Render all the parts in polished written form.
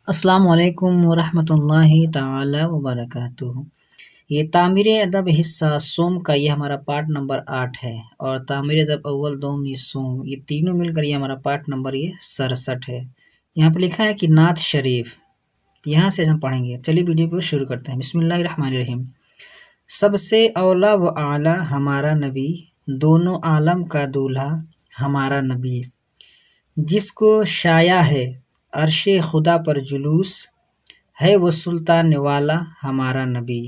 السلام علیکم ورحمۃ اللہ تعالی وبرکاتہ۔ یہ تعمیر ادب حصہ سوم کا یہ ہمارا پارٹ نمبر 8 ہے، اور تعمیر ادب اول دوم یہ سوم یہ تینوں مل کر یہ ہمارا پارٹ نمبر یہ 67 ہے۔ یہاں پہ لکھا ہے کہ نعت شریف، یہاں سے ہم پڑھیں گے۔ چلیے ویڈیو کو شروع کرتے ہیں۔ بسم اللہ الرحمن الرحیم۔ سب سے اولا و اعلیٰ ہمارا نبی، دونوں عالم کا دولہا ہمارا نبی، جس کو شایع ہے عرش خدا پر جلوس، ہے وہ سلطان والا ہمارا نبی،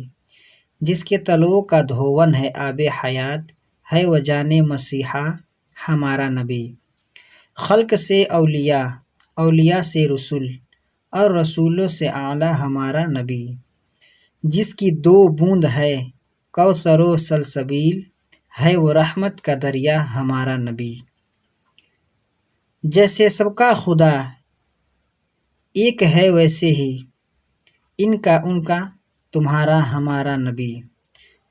جس کے تلوؤں کا دھون ہے آب حیات، ہے وہ جان مسیحا ہمارا نبی۔ خلق سے اولیاء، اولیاء سے رسول، اور رسولوں سے اعلیٰ ہمارا نبی، جس کی دو بوند ہے کوثر و سلسبیل، ہے وہ رحمت کا دریا ہمارا نبی۔ جیسے سب کا خدا ایک ہے ویسے ہی ان کا ان کا تمہارا ہمارا نبی،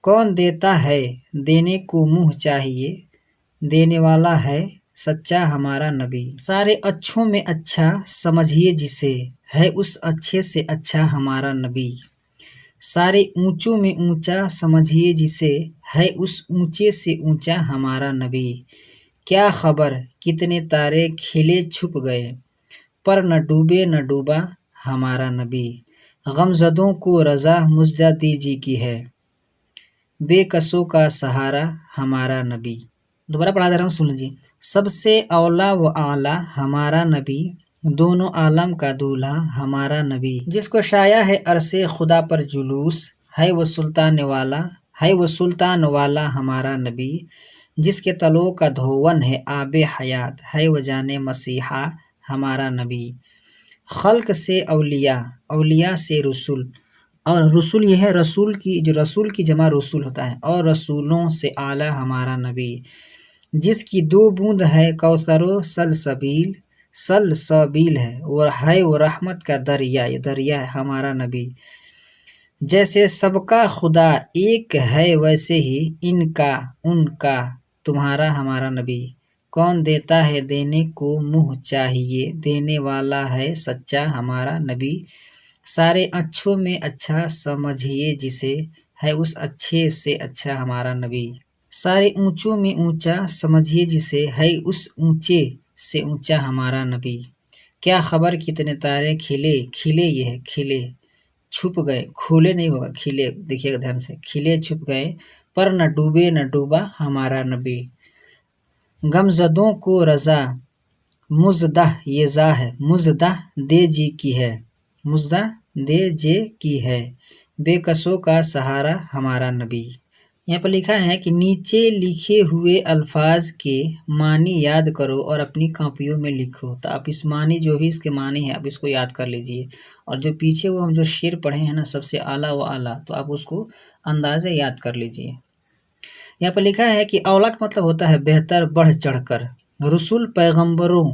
کون دیتا ہے دینے کو منہ چاہیے، دینے والا ہے سچا ہمارا نبی۔ سارے اچھوں میں اچھا سمجھیے جسے، ہے اس اچھے سے اچھا ہمارا نبی۔ سارے اونچوں میں اونچا سمجھیے جسے، ہے اس اونچے سے اونچا ہمارا نبی۔ کیا خبر کتنے تارے کھلے چھپ گئے، پر نہ ڈوبے نہ ڈوبا ہمارا نبی۔ غمزدوں کو رضا مژدہ دیجی کی ہے، بے کسوں کا سہارا ہمارا نبی۔ دوبارہ پڑھا دے رہا ہوں، سن لیجیے۔ سب سے اولا و اعلیٰ ہمارا نبی، دونوں عالم کا دولہا ہمارا نبی، جس کو شایع ہے عرش خدا پر جلوس، ہے وہ سلطان والا، ہے وہ سلطان والا ہمارا نبی، جس کے تلوؤں کا دھون ہے آب حیات، ہے وہ جان مسیحا ہمارا نبی۔ خلق سے اولیاء، اولیاء سے رسول، اور رسول یہ ہے رسول کی، جو رسول کی جمع رسول ہوتا ہے، اور رسولوں سے اعلیٰ ہمارا نبی، جس کی دو بوند ہے کوثر و سلسبیل، سلسبیل ہے وہ رحمت کا دریا، یہ دریا ہے ہمارا نبی۔ جیسے سب کا خدا ایک ہے ویسے ہی ان کا ان کا تمہارا ہمارا نبی، کون دیتا ہے دینے کو منہ چاہیے، دینے والا ہے سچا ہمارا نبی۔ سارے اچھوں میں اچھا سمجھیے جسے، ہے اس اچھے سے اچھا ہمارا نبی۔ سارے اونچوں میں اونچا سمجھیے جسے، ہے اس اونچے سے اونچا ہمارا نبی۔ کیا خبر کتنے تارے کھلے، کھلے یہ ہے کھلے، چھپ گئے، کھولے نہیں ہوگا، کھلے، دیکھیے گا دھیان سے، کھلے چھپ گئے، پر نہ ڈوبے نہ ڈوبا ہمارا نبی۔ غمزدوں کو رضا مژدہ، یہ زا ہے، مژدہ دے جی کی ہے، مژدہ دے جے کی ہے، بے کسوں کا سہارا ہمارا نبی۔ یہاں پر لکھا ہے کہ نیچے لکھے ہوئے الفاظ کے معنی یاد کرو اور اپنی کاپیوں میں لکھو۔ تو آپ اس معنی، جو بھی اس کے معنی ہے، آپ اس کو یاد کر لیجئے، اور جو پیچھے وہ ہم جو شعر پڑھے ہیں نا، سب سے اعلیٰ و اعلیٰ، تو آپ اس کو اندازے یاد کر لیجئے۔ یہاں پر لکھا ہے کہ اولا کا مطلب ہوتا ہے بہتر، بڑھ چڑھ کر۔ رسول پیغمبروں،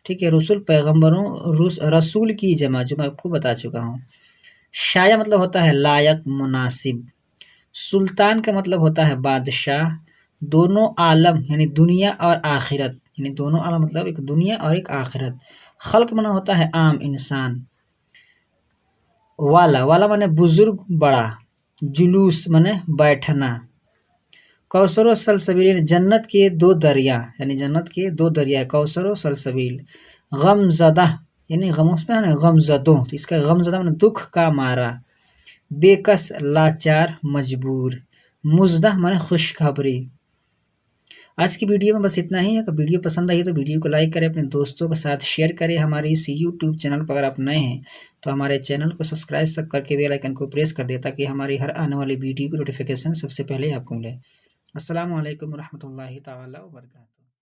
ٹھیک ہے، رسول پیغمبروں، رسول کی جمع جو میں آپ کو بتا چکا ہوں۔ شایع مطلب ہوتا ہے لائق، مناسب۔ سلطان کا مطلب ہوتا ہے بادشاہ۔ دونوں عالم یعنی دنیا اور آخرت، یعنی دونوں عالم مطلب ایک دنیا اور ایک آخرت۔ خلق معنی ہوتا ہے عام انسان۔ والا، والا معنی بزرگ، بڑا۔ جلوس معنی بیٹھنا۔ کوثر و سلسبیل، جنت کے دو دریا، یعنی جنت کے دو دریا، کوثر و سلسبیل۔ غم زدہ یعنی غموں میں ہے غم زدوں، تو اس کا غم زدہ معنی دکھ کا مارا۔ بے کس، لاچار، مجبور۔ مژدہ معنی خوشخبری۔ آج کی ویڈیو میں بس اتنا ہی ہے۔ اگر ویڈیو پسند آئی تو ویڈیو کو لائک کریں، اپنے دوستوں کے ساتھ شیئر کریں۔ ہمارے اس یوٹیوب چینل پر اگر آپ نئے ہیں تو ہمارے چینل کو سبسکرائب کر کے بیل آئیکن کو پریس کر دیں، تاکہ ہماری ہر آنے والی ویڈیو کی نوٹیفیکیشن سب سے پہلے آپ کو ملے۔ السلام علیکم ورحمۃ اللہ تعالی وبرکاتہ۔